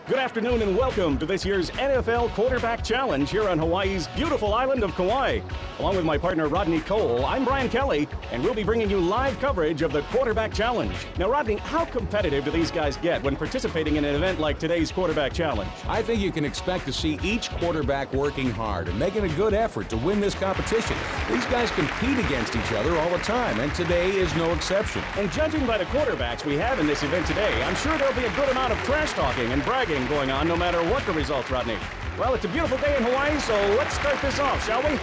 Good afternoon and welcome to this year's NFL Quarterback Challenge here on Hawaii's beautiful island of Kauai. Along with my partner Rodney Cole, I'm Brian Kelly, and we'll be bringing you live coverage of the Quarterback Challenge. Now Rodney, how competitive do these guys get when participating in an event like today's Quarterback Challenge? I think you can expect to see each quarterback working hard and making a good effort to win this competition. These guys compete against each other all the time, and today is no exception. And judging by the quarterbacks we have in this event today, I'm sure there'll be a good amount of trash talking and bragging going on no matter what the results, Rodney. Well, it's a beautiful day in Hawaii, so let's start this off, shall we?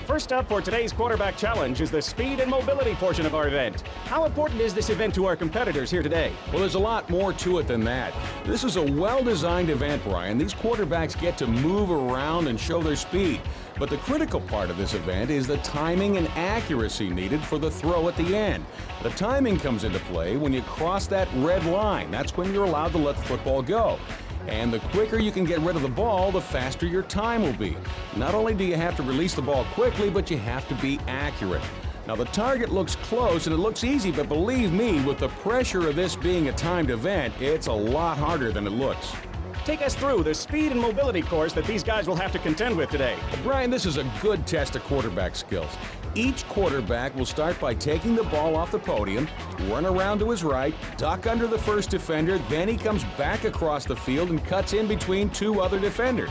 First up for today's Quarterback Challenge is the speed and mobility portion of our event. How important is this event to our competitors here today? Well, there's a lot more to it than that. This is a well-designed event, Brian. These quarterbacks get to move around and show their speed. But the critical part of this event is the timing and accuracy needed for the throw at the end. The timing comes into play when you cross that red line. That's when you're allowed to let the football go. And the quicker you can get rid of the ball, the faster your time will be. Not only do you have to release the ball quickly, but you have to be accurate. Now, the target looks close and it looks easy, but believe me, with the pressure of this being a timed event, it's a lot harder than it looks. Take us through the speed and mobility course that these guys will have to contend with today. Brian, this is a good test of quarterback skills. Each quarterback will start by taking the ball off the podium, run around to his right, duck under the first defender, then he comes back across the field and cuts in between two other defenders.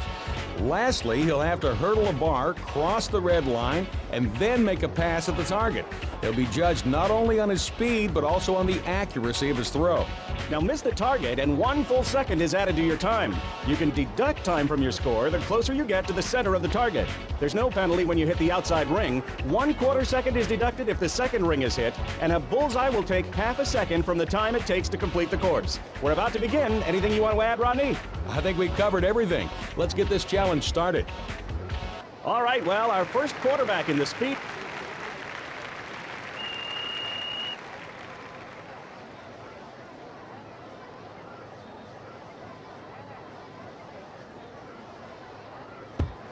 Lastly, he'll have to hurdle a bar, cross the red line, and then make a pass at the target. He'll be judged not only on his speed, but also on the accuracy of his throw. Now miss the target and 1 full second is added to your time. You can deduct time from your score the closer you get to the center of the target. There's no penalty when you hit the outside ring. 1/4 second is deducted if the second ring is hit, and a bullseye will take half a second from the time it takes to complete the course. We're about to begin. Anything you want to add, Rodney? I think we covered everything. Let's get this challenge started. All right, well, our first quarterback in the speed.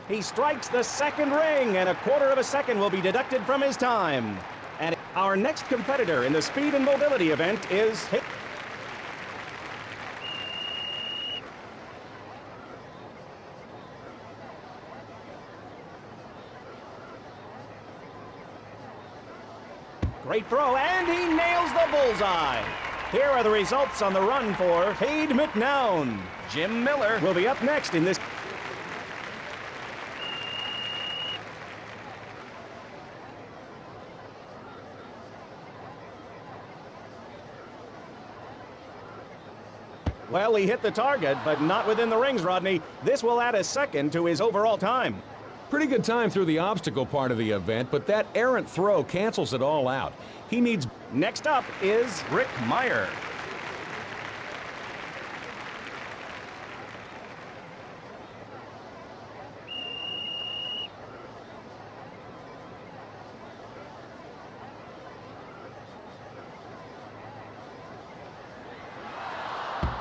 He strikes the second ring, and 1/4 second will be deducted from his time. And our next competitor in the speed and mobility event is... Great throw, and he nails the bullseye. Here are the results on the run for Mcnair. Jim Miller will be up next in this... Well, he hit the target, but not within the rings, Rodney. This will add a second to his overall time. Pretty good time through the obstacle part of the event, but that errant throw cancels it all out. He needs... Next up is Meyer.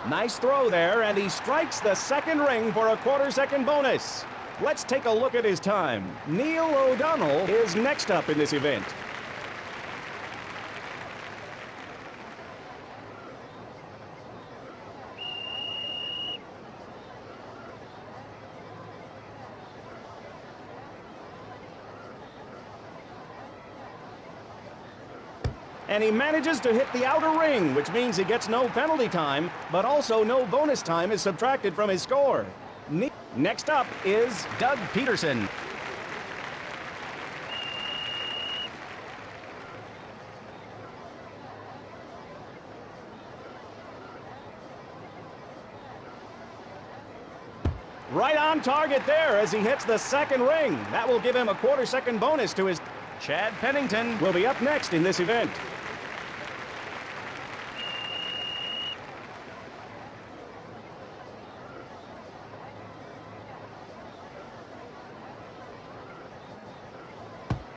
Nice throw there, and he strikes the second ring for a 1/4 second bonus. Let's take a look at his time. Neil O'Donnell is next up in this event. And he manages to hit the outer ring, which means he gets no penalty time, but also no bonus time is subtracted from his score. Next up is Doug Peterson. Right on target there as he hits the second ring. That will give him a 1/4 second bonus to his... Chad Pennington will be up next in this event.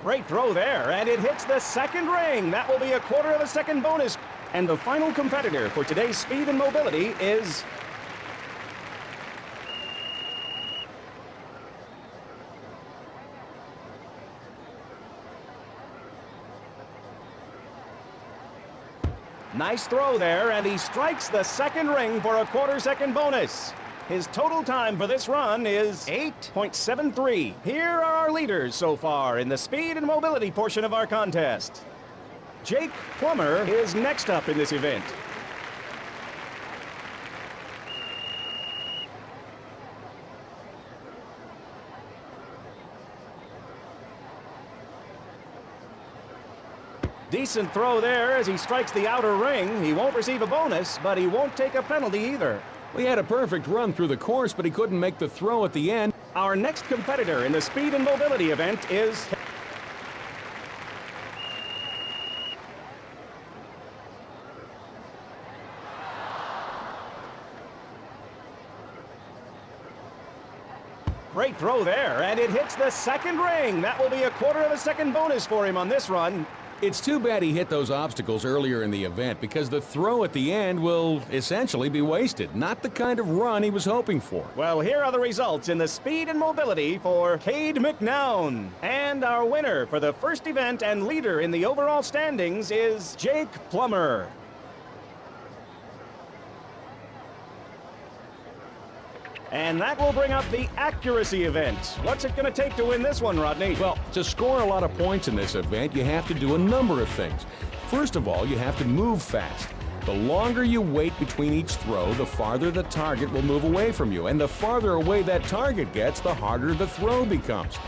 Great throw there, and it hits the second ring. That will be a quarter of a second bonus. And the final competitor for today's speed and mobility is... Nice throw there, and he strikes the second ring for a quarter-second bonus. His total time for this run is 8.73. Here are our leaders so far in the speed and mobility portion of our contest. Jake Plummer is next up in this event. Decent throw there as he strikes the outer ring. He won't receive a bonus, but he won't take a penalty either. He had a perfect run through the course, but he couldn't make the throw at the end. Our next competitor in the speed and mobility event is... Great throw there, and it hits the second ring. That will be a quarter of a second bonus for him on this run. It's too bad he hit those obstacles earlier in the event, because the throw at the end will essentially be wasted. Not the kind of run he was hoping for. Well, here are the results in the speed and mobility for Cade McNown. And our winner for the first event and leader in the overall standings is Jake Plummer. And that will bring up the accuracy event. What's it going to take to win this one, Rodney? Well, to score a lot of points in this event, you have to do a number of things. First of all, you have to move fast. The longer you wait between each throw, the farther the target will move away from you. And the farther away that target gets, the harder the throw becomes.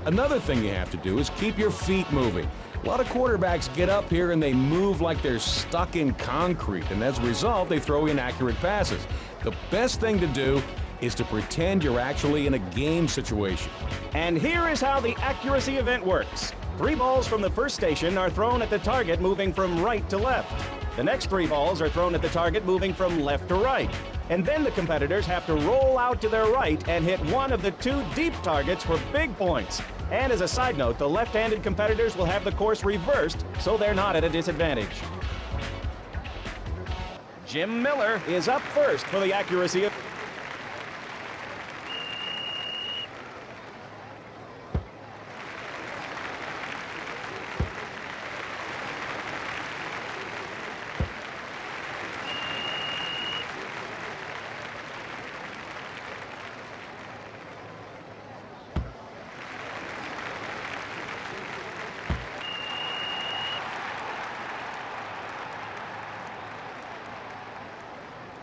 Another thing you have to do is keep your feet moving. A lot of quarterbacks get up here and they move like they're stuck in concrete. And as a result, they throw inaccurate passes. The best thing to do is to pretend you're actually in a game situation. And here is how the accuracy event works. 3 balls from the first station are thrown at the target moving from right to left. The next 3 balls are thrown at the target moving from left to right. And then the competitors have to roll out to their right and hit one of the 2 deep targets for big points. And as a side note, the left-handed competitors will have the course reversed, so they're not at a disadvantage. Jim Miller is up first for the accuracy event.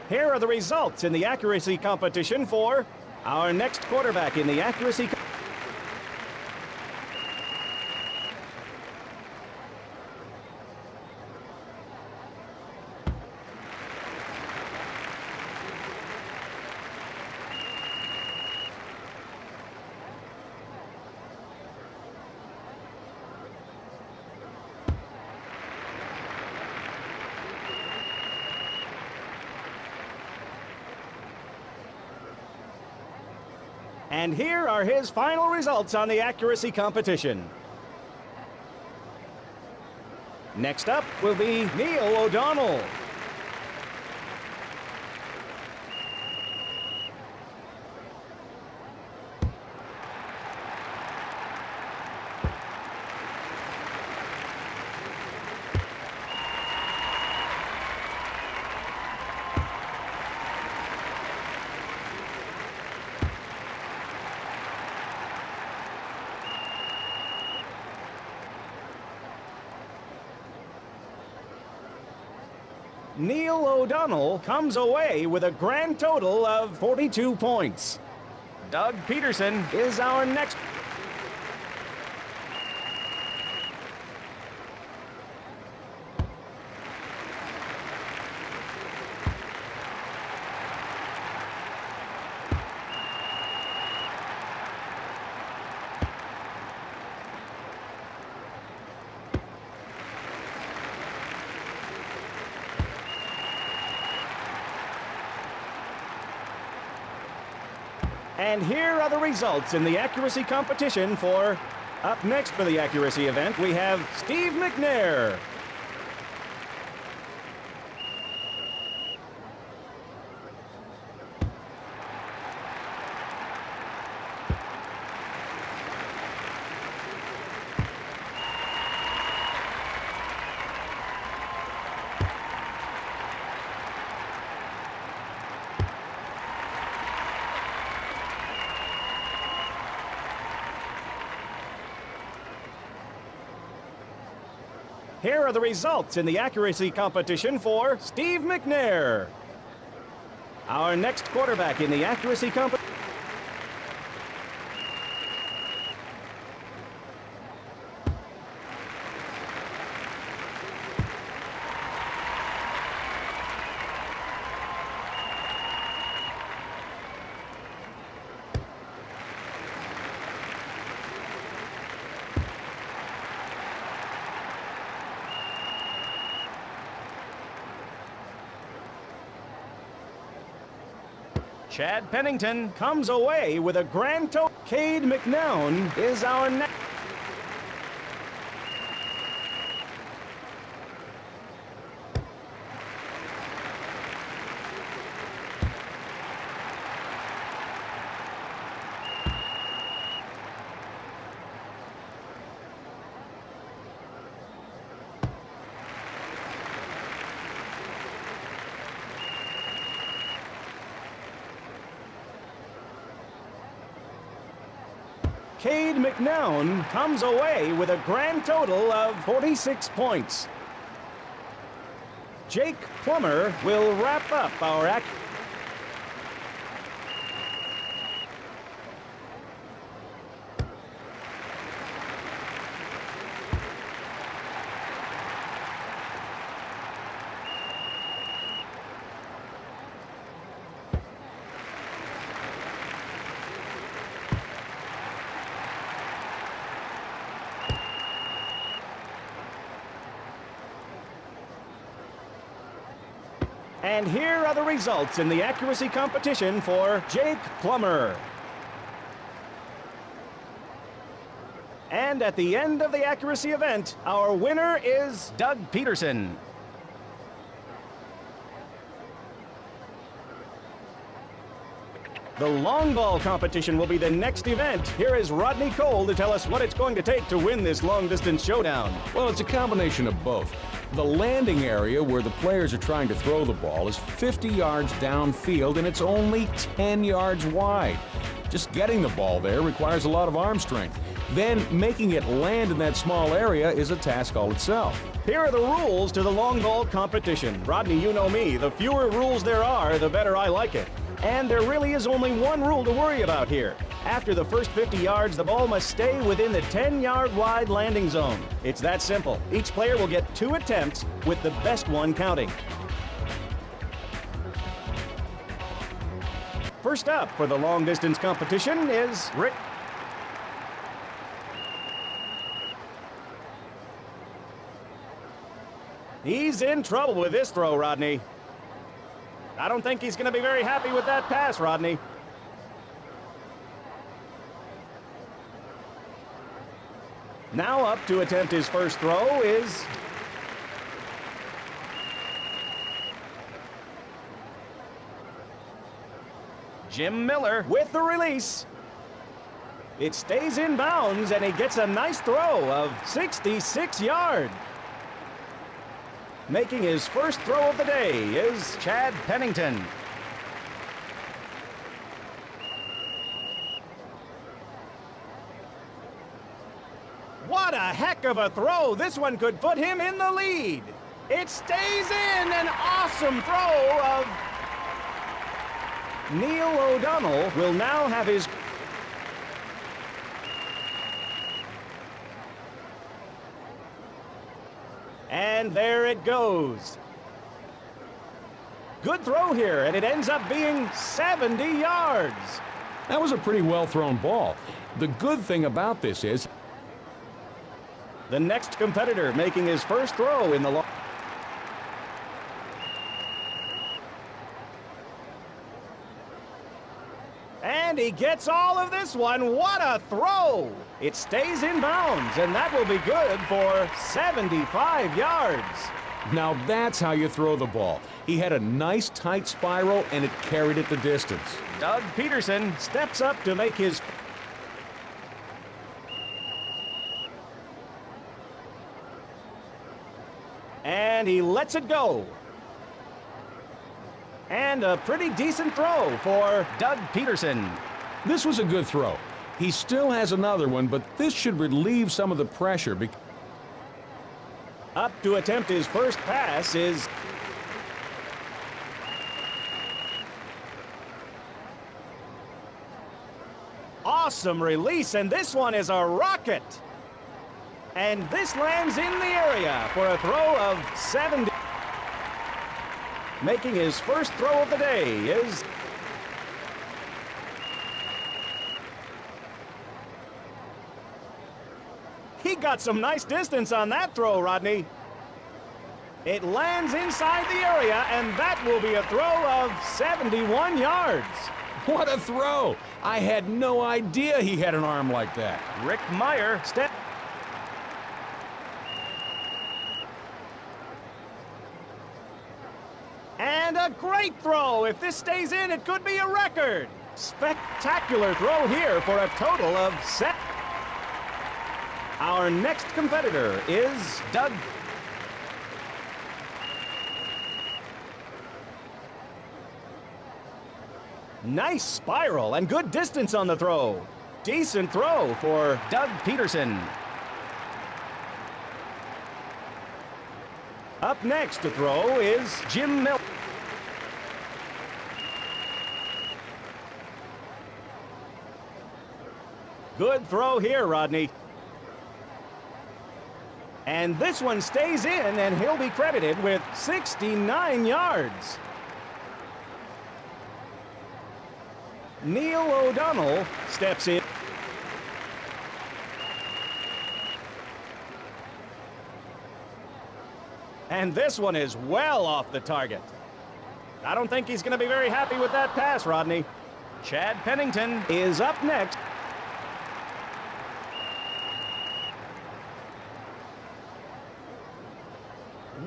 Here are the results in the accuracy competition for our next quarterback in the accuracy. And here are his final results on the accuracy competition. Next up will be Neil O'Donnell. Neil O'Donnell comes away with a grand total of 42 points. Doug Peterson is our next. And here are the results in the accuracy competition for Up next for the accuracy event, we have Steve Mcnair. Here are the results in the accuracy competition for Steve Mcnair. Our next quarterback in the accuracy competition. Chad Pennington comes away with a grand total. Cade McNown is our next. Cade McNown comes away with a grand total of 46 points. Jake Plummer will wrap up our act. And here are the results in the accuracy competition for Jake Plummer. And at the end of the accuracy event, our winner is Doug Peterson. The long ball competition will be the next event. Here is Rodney Cole to tell us what it's going to take to win this long-distance showdown. Well, it's a combination of both. The landing area where the players are trying to throw the ball is 50 yards downfield, and it's only 10 yards wide. Just getting the ball there requires a lot of arm strength. Then making it land in that small area is a task all itself. Here are the rules to the long ball competition. Rodney, you know me. The fewer rules there are, the better I like it. And there really is only one rule to worry about here. After the first 50 yards, the ball must stay within the 10-yard wide landing zone. It's that simple. Each player will get 2 attempts, with the best one counting. First up for the long-distance competition is Rick. He's in trouble with this throw, Rodney. I don't think he's going to be very happy with that pass, Rodney. Now up to attempt his first throw is Jim Miller with the release. It stays in bounds, and he gets a nice throw of 66 yards. Making his first throw of the day is Chad Pennington. What a heck of a throw! This one could put him in the lead. It stays in. An awesome throw of Neil O'Donnell will now have his. And there it goes. Good throw here, and it ends up being 70 yards. That was a pretty well-thrown ball. The good thing about this is the next competitor making his first throw in the long. And he gets all of this one. What a throw! It stays in bounds, and that will be good for 75 yards. Now that's how you throw the ball. He had a nice tight spiral, and it carried it the distance. Doug Peterson steps up to make his... And he lets it go. And a pretty decent throw for Doug Peterson. This was a good throw. He still has another one, but this should relieve some of the pressure. Up to attempt his first pass is... Awesome release, and this one is a rocket. And this lands in the area for a throw of 70. Making his first throw of the day is... He got some nice distance on that throw, Rodney. It lands inside the area, and that will be a throw of 71 yards. What a throw! I had no idea he had an arm like that. Rick Meyer step... And a great throw. If this stays in, it could be a record. Spectacular throw here for a total of set. Our next competitor is Doug. Nice spiral and good distance on the throw. Decent throw for Doug Peterson. Up next to throw is Jim Milton. Good throw here, Rodney. And this one stays in, and he'll be credited with 69 yards. Neil O'Donnell steps in. And this one is well off the target. I don't think he's going to be very happy with that pass, Rodney. Chad Pennington is up next.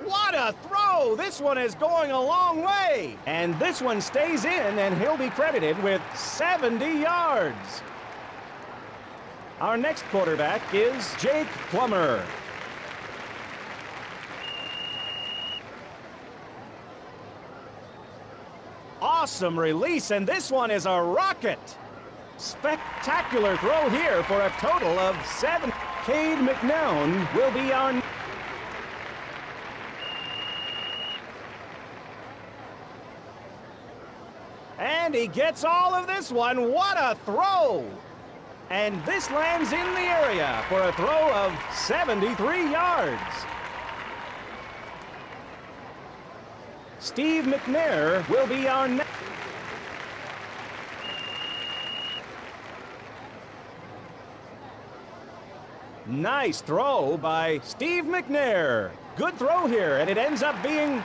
What a throw! This one is going a long way. And this one stays in, and he'll be credited with 70 yards. Our next quarterback is Jake Plummer. Awesome release, and this one is a rocket. Spectacular throw here for a total of 7. Cade McNown will be on. And he gets all of this one. What a throw! And this lands in the area for a throw of 73 yards. Steve Mcnair will be our next. Nice throw by Steve Mcnair. Good throw here, and it ends up being...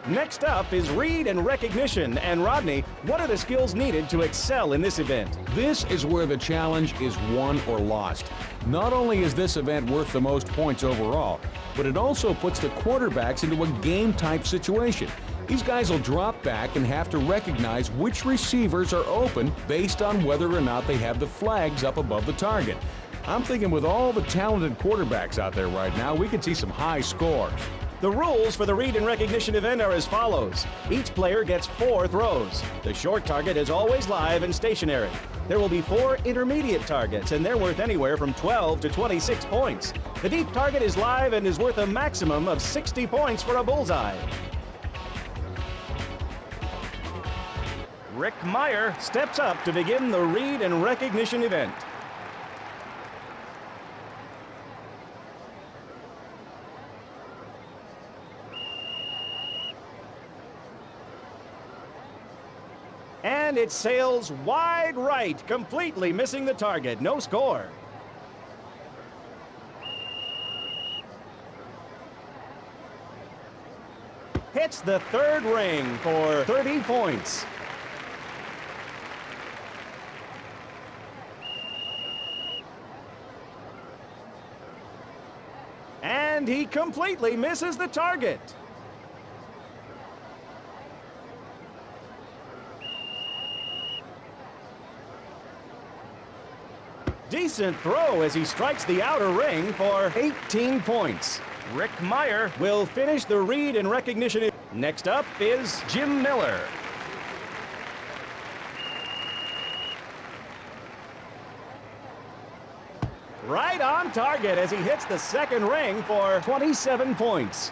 Next up is read and recognition. And Rodney, what are the skills needed to excel in this event? This is where the challenge is won or lost. Not only is this event worth the most points overall, but it also puts the quarterbacks into a game-type situation. These guys will drop back and have to recognize which receivers are open based on whether or not they have the flags up above the target. I'm thinking with all the talented quarterbacks out there right now, we could see some high scores. The rules for the read and recognition event are as follows. Each player gets 4 throws. The short target is always live and stationary. There will be 4 intermediate targets, and they're worth anywhere from 12 to 26 points. The deep target is live and is worth a maximum of 60 points for a bullseye. Rick Meyer steps up to begin the read and recognition event. And it sails wide right, completely missing the target. No score. Hits the third ring for 30 points. And he completely misses the target. Decent throw as he strikes the outer ring for 18 points. Rick Meyer will finish the read and recognition. Next up is Jim Miller. Right on target as he hits the second ring for 27 points.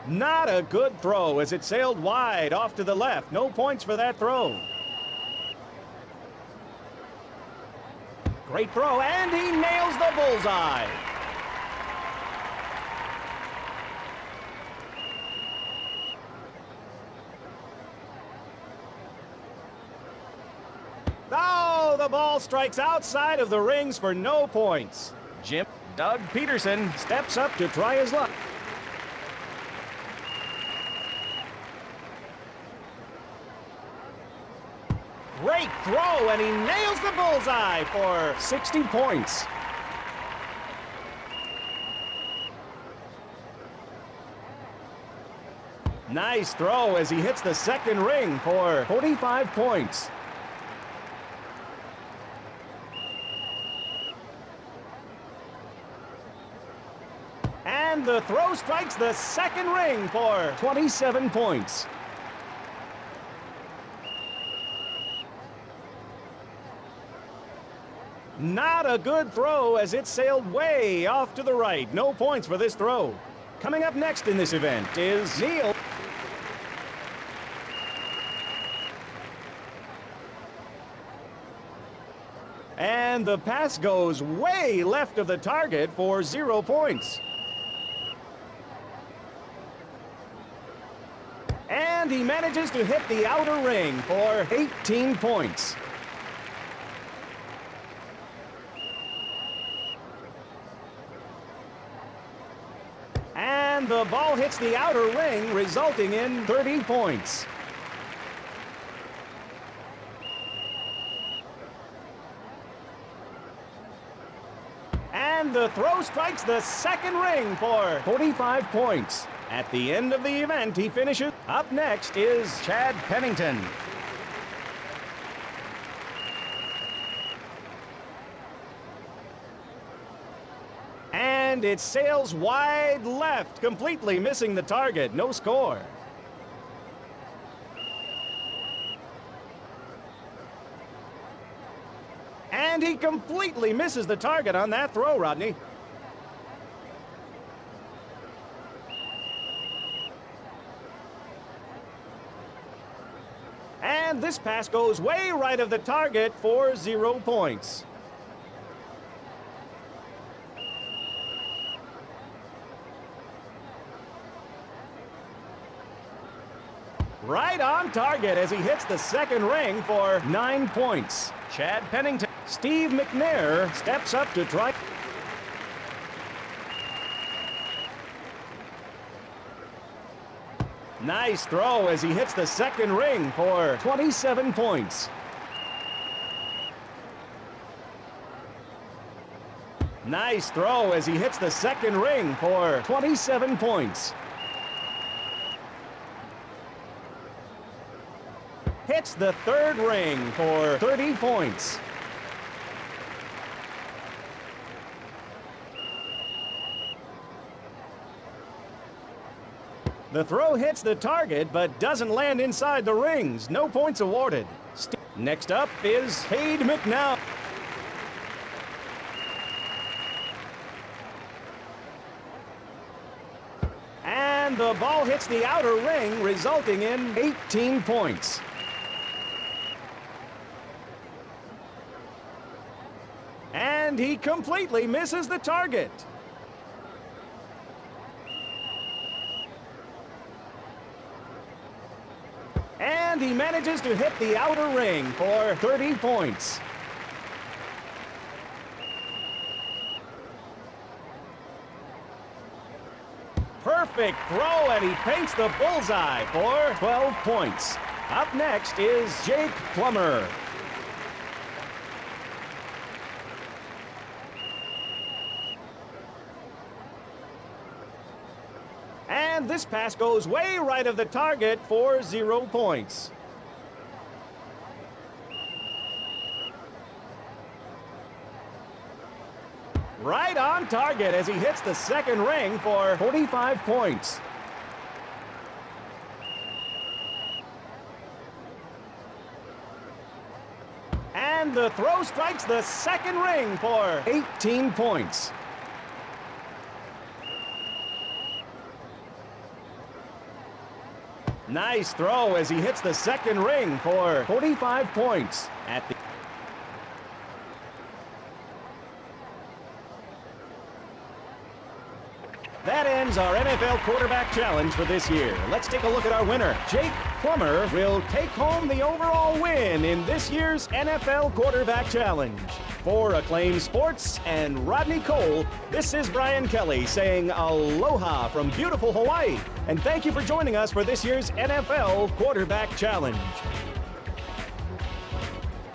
Not a good throw as it sailed wide off to the left. No points for that throw. Great throw, and he nails the bullseye. Oh, the ball strikes outside of the rings for no points. Doug Peterson steps up to try his luck. Great throw, and he nails the bullseye for 60 points. Nice throw as he hits the second ring for 45 points. And the throw strikes the second ring for 27 points. Not a good throw as it sailed way off to the right. No points for this throw. Coming up next in this event is Neil. And the pass goes way left of the target for 0 points. And he manages to hit the outer ring for 18 points. And the ball hits the outer ring, resulting in 30 points. And the throw strikes the second ring for 45 points. At the end of the event, he finishes. Up next is Chad Pennington. And it sails wide left, completely missing the target. No score. And he completely misses the target on that throw, Rodney. And this pass goes way right of the target for 0 points. Right on target as he hits the second ring for 9 points. Chad Pennington. Steve Mcnair steps up to try. Nice throw as he hits the second ring for 27 points. Nice throw as he hits the second ring for 27 points. Hits the third ring for 30 points. The throw hits the target but doesn't land inside the rings. No points awarded. Next up is Cade Mcnair. And the ball hits the outer ring, resulting in 18 points. And he completely misses the target. And he manages to hit the outer ring for 30 points. Perfect throw, and he paints the bullseye for 12 points. Up next is Jake Plummer. And this pass goes way right of the target for 0 points. Right on target as he hits the second ring for 45 points. And the throw strikes the second ring for 18 points. Nice throw as he hits the second ring for 45 points. That ends our NFL Quarterback Challenge for this year. Let's take a look at our winner. Jake Plummer will take home the overall win in this year's NFL Quarterback Challenge. For Acclaim Sports and Rodney Cole, this is Brian Kelly saying aloha from beautiful Hawaii. And thank you for joining us for this year's NFL Quarterback Challenge.